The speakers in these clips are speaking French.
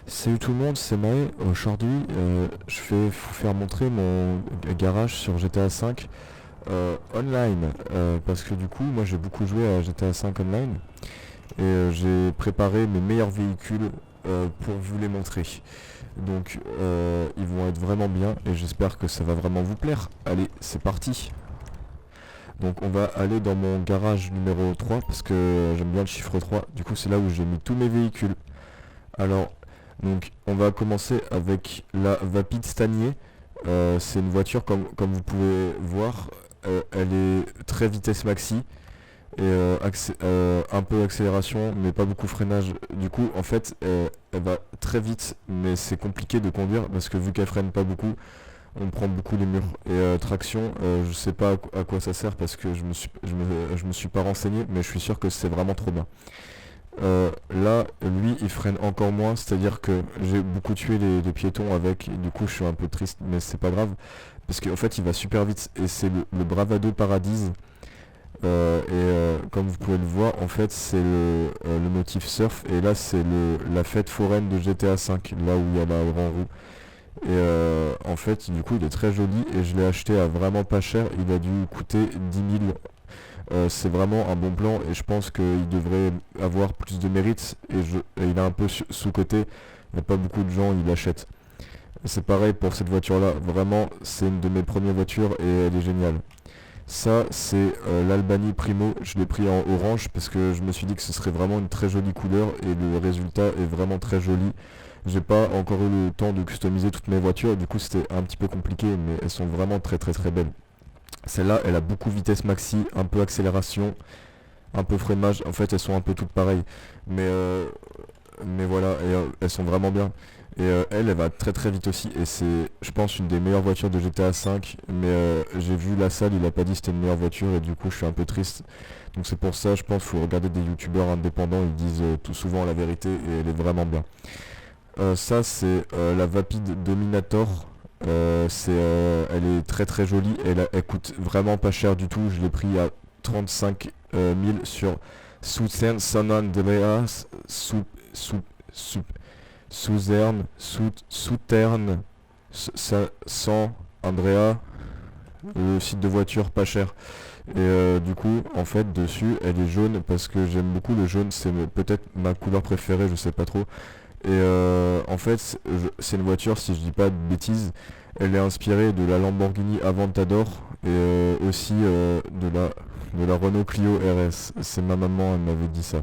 Salut tout le monde, c'est Maë. Aujourd'hui, je vais vous faire montrer mon garage sur GTA V online. Parce que du coup, moi j'ai beaucoup joué à GTA V online. Et j'ai préparé mes meilleurs véhicules pour vous les montrer. Donc ils vont être vraiment bien et j'espère que ça va vraiment vous plaire. Allez, c'est parti. Donc on va aller dans mon garage numéro 3 parce que j'aime bien le chiffre 3. Du coup c'est là où j'ai mis tous mes véhicules. Alors, donc on va commencer avec la Vapid Stanier. C'est une voiture comme vous pouvez voir, elle est très vitesse maxi et un peu accélération mais pas beaucoup freinage. Du coup en fait elle va très vite mais c'est compliqué de conduire parce que vu qu'elle freine pas beaucoup, on prend beaucoup les murs. Et traction, je sais pas à quoi ça sert parce que je me suis pas renseigné mais je suis sûr que c'est vraiment trop bien. Là, lui, il freine encore moins, c'est-à-dire que j'ai beaucoup tué les piétons avec, et du coup, je suis un peu triste, mais c'est pas grave, parce qu'en fait, il va super vite, et c'est le Bravado Paradise. Comme vous pouvez le voir, en fait, c'est le motif surf, et là, c'est la fête foraine de GTA V, là où il y a la grande roue. Et en fait, du coup, il est très joli, et je l'ai acheté à vraiment pas cher, il a dû coûter 10 000. C'est vraiment un bon plan et je pense qu'il devrait avoir plus de mérite et il est un peu sous-coté. Il n'y a pas beaucoup de gens, il l'achètent. C'est pareil pour cette voiture là, vraiment c'est une de mes premières voitures et elle est géniale. Ça c'est l'Albany Primo, je l'ai pris en orange parce que je me suis dit que ce serait vraiment une très jolie couleur et le résultat est vraiment très joli. J'ai pas encore eu le temps de customiser toutes mes voitures, du coup c'était un petit peu compliqué mais elles sont vraiment très très très belles. Celle-là, elle a beaucoup vitesse maxi, un peu accélération, un peu freinage. En fait, elles sont un peu toutes pareilles. Mais voilà, et, elles sont vraiment bien. Et elle va très très vite aussi. Et c'est, je pense, une des meilleures voitures de GTA V. Mais j'ai vu la salle, il a pas dit que c'était une meilleure voiture. Et du coup, je suis un peu triste. Donc c'est pour ça, je pense, qu'il faut regarder des youtubeurs indépendants. Ils disent tout souvent la vérité et elle est vraiment bien. Ça, c'est la Vapid Dominator. Elle est très très jolie et elle coûte vraiment pas cher du tout. Je l'ai pris à 35 000 sur Southern San Andreas, sous, sous, Southern San Andrea, le site de voiture pas cher. Et du coup, en fait, dessus, elle est jaune parce que j'aime beaucoup le jaune. C'est peut-être ma couleur préférée, je sais pas trop. Et en fait, c'est une voiture, si je dis pas de bêtises, elle est inspirée de la Lamborghini Aventador et aussi de la Renault Clio RS. C'est ma maman, elle m'avait dit ça.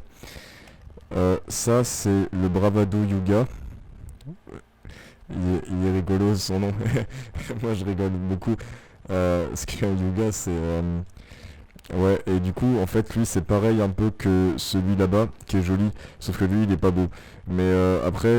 Ça, c'est le Bravado Yuga. Il est rigolo son nom. Moi, je rigole beaucoup. Parce qu'un Yuga, c'est... ouais, et du coup, en fait, lui, c'est pareil un peu que celui là-bas, qui est joli, sauf que lui, il est pas beau. Mais après,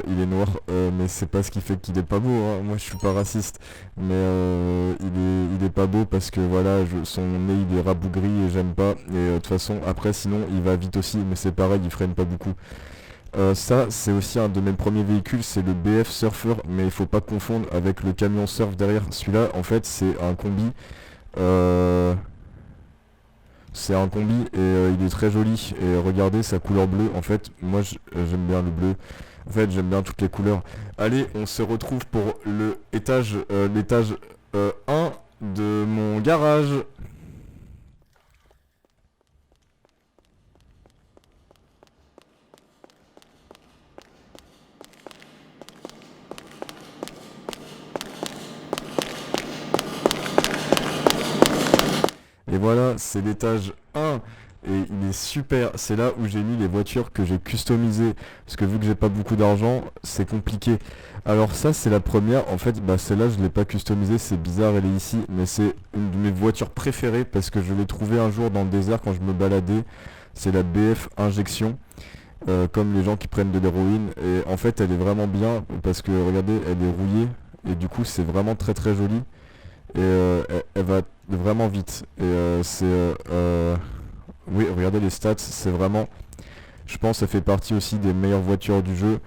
il est noir, mais c'est pas ce qui fait qu'il est pas beau, hein. Moi, je suis pas raciste, mais il est pas beau parce que voilà, son nez, il est rabougri et j'aime pas. Et de toute façon, après, sinon, il va vite aussi, mais c'est pareil, il freine pas beaucoup. Ça, c'est aussi un de mes premiers véhicules, c'est le BF Surfer, mais il faut pas confondre avec le camion surf derrière. Celui-là, en fait, c'est un combi. Euh, c'est un combi et il est très joli. Et regardez sa couleur bleue. En fait, moi j'aime bien le bleu. En fait, j'aime bien toutes les couleurs. Allez, on se retrouve pour l'étage 1 de mon garage. Et voilà, c'est l'étage 1. Et il est super. C'est là où j'ai mis les voitures que j'ai customisées. Parce que vu que j'ai pas beaucoup d'argent, c'est compliqué. Alors ça, c'est la première. En fait, bah celle-là, je l'ai pas customisée. C'est bizarre, elle est ici. Mais c'est une de mes voitures préférées. Parce que je l'ai trouvée un jour dans le désert quand je me baladais. C'est la BF Injection. Comme les gens qui prennent de l'héroïne. Et en fait, elle est vraiment bien. Parce que regardez, elle est rouillée. Et du coup, c'est vraiment très très joli et elle va vraiment vite et oui, regardez les stats, c'est vraiment, je pense, ça fait partie aussi des meilleures voitures du jeu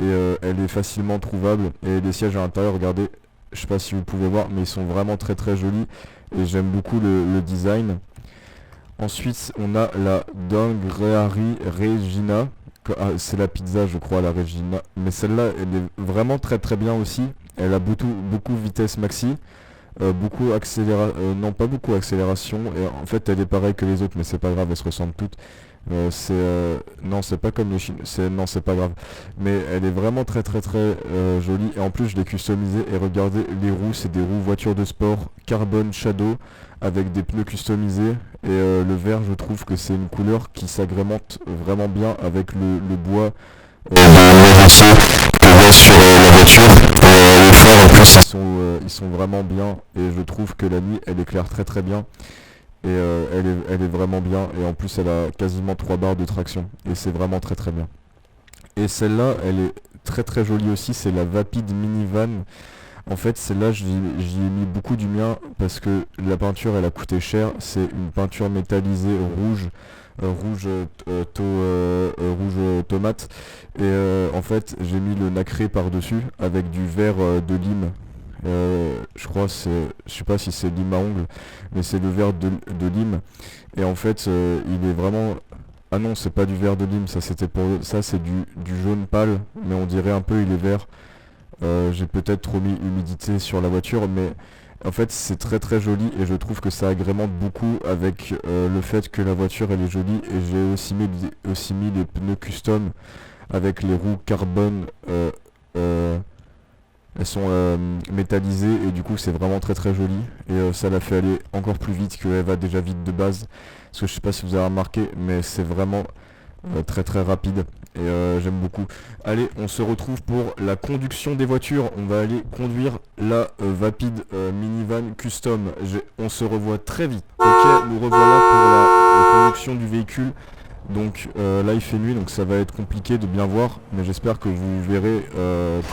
et elle est facilement trouvable et les sièges à l'intérieur, regardez, je sais pas si vous pouvez voir mais ils sont vraiment très très jolis et j'aime beaucoup le design. Ensuite on a la Dangreari Regina. c'est la pizza je crois, la Regina, mais celle-là elle est vraiment très très bien aussi. Elle a beaucoup vitesse maxi, beaucoup non pas beaucoup accélération, et en fait elle est pareille que les autres, mais c'est pas grave, elles se ressemblent toutes. Non, c'est pas comme les Chinois, non, c'est pas grave, mais elle est vraiment très très très jolie, et en plus je l'ai customisée. Et regardez les roues, c'est des roues voiture de sport Carbon Shadow avec des pneus customisés, et le vert, je trouve que c'est une couleur qui s'agrémente vraiment bien avec le bois que y a sur la voiture. Les phares en plus ils sont vraiment bien, et je trouve que la nuit elle éclaire très très bien, et elle est vraiment bien, et en plus elle a quasiment 3 barres de traction, et c'est vraiment très très bien. Et celle-là elle est très très jolie aussi, c'est la Vapid Minivan. En fait celle-là j'y ai mis beaucoup du mien parce que la peinture elle a coûté cher, c'est une peinture métallisée rouge, rouge tomate, et en fait j'ai mis le nacré par dessus avec du verre de lime. Je crois je sais pas si c'est lime à ongles, mais c'est le verre de lime, et en fait il est vraiment, ah non c'est pas du verre de lime, ça c'était pour ça, c'est du jaune pâle, mais on dirait un peu il est vert. J'ai peut-être trop mis humidité sur la voiture, mais en fait c'est très très joli, et je trouve que ça agrémente beaucoup avec le fait que la voiture elle est jolie. Et j'ai aussi mis les pneus custom avec les roues carbone, elles sont métallisées, et du coup c'est vraiment très très joli, et ça la fait aller encore plus vite qu'elle va déjà vite de base, parce que je sais pas si vous avez remarqué, mais c'est vraiment très très rapide, et j'aime beaucoup. Allez, on se retrouve pour la conduction des voitures. On va aller conduire la Vapid Minivan Custom. On se revoit très vite. Ok, nous revoilà pour la conduction du véhicule. Donc là il fait nuit, donc ça va être compliqué de bien voir, mais j'espère que vous verrez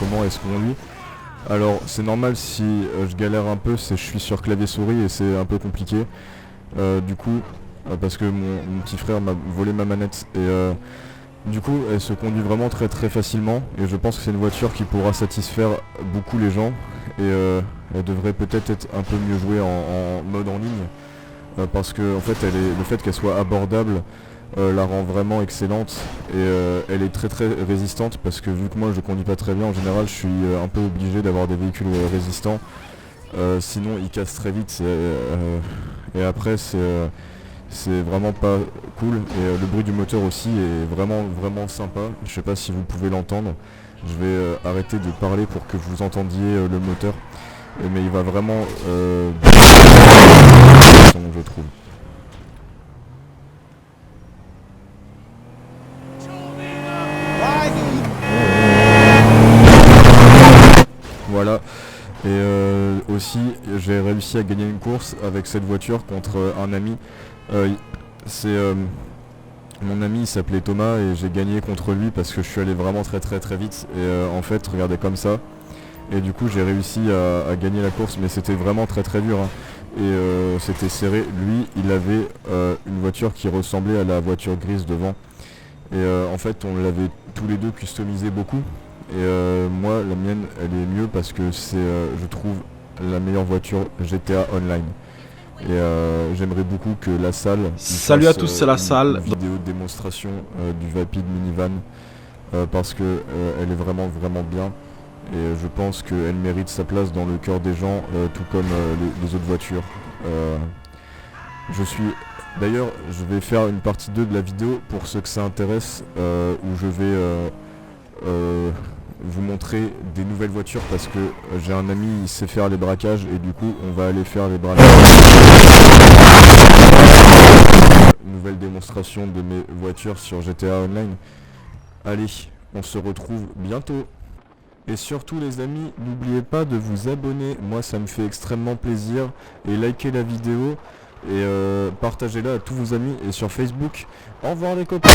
comment est-ce qu'on conduit. Alors c'est normal si je galère un peu, je suis sur clavier souris et c'est un peu compliqué. Du coup, parce que mon petit frère m'a volé ma manette, et du coup elle se conduit vraiment très très facilement, et je pense que c'est une voiture qui pourra satisfaire beaucoup les gens, et elle devrait peut-être être un peu mieux jouée en mode en ligne, parce que en fait le fait qu'elle soit abordable la rend vraiment excellente, et elle est très très résistante, parce que vu que moi je conduis pas très bien en général, je suis un peu obligé d'avoir des véhicules résistants, sinon ils cassent très vite, et après c'est vraiment pas cool. Et le bruit du moteur aussi est vraiment vraiment sympa, je sais pas si vous pouvez l'entendre. Je vais arrêter de parler pour que vous entendiez le moteur, mais il va vraiment je trouve. Voilà, et aussi j'ai réussi à gagner une course avec cette voiture contre un ami. C'est mon ami, il s'appelait Thomas, et j'ai gagné contre lui parce que je suis allé vraiment très très très vite, et en fait regardez comme ça, et du coup j'ai réussi à gagner la course, mais c'était vraiment très très dur, hein. Et c'était serré. Lui il avait une voiture qui ressemblait à la voiture grise devant, et en fait on l'avait tous les deux customisé beaucoup. Et moi la mienne elle est mieux parce que c'est je trouve la meilleure voiture GTA Online. Et j'aimerais beaucoup que la salle Salut à tous, c'est la salle. Une vidéo de démonstration du Vapid Minivan, parce que elle est vraiment vraiment bien, et je pense qu'elle mérite sa place dans le cœur des gens, tout comme les autres voitures. D'ailleurs je vais faire une partie 2 de la vidéo pour ceux que ça intéresse, où je vais vous montrer des nouvelles voitures, parce que j'ai un ami, il sait faire les braquages, et du coup on va aller faire les braquages. Nouvelle démonstration de mes voitures sur GTA Online. Allez, on se retrouve bientôt. Et surtout les amis, n'oubliez pas de vous abonner, moi ça me fait extrêmement plaisir, et likez la vidéo, et partagez-la à tous vos amis, et sur Facebook. Au revoir les copains.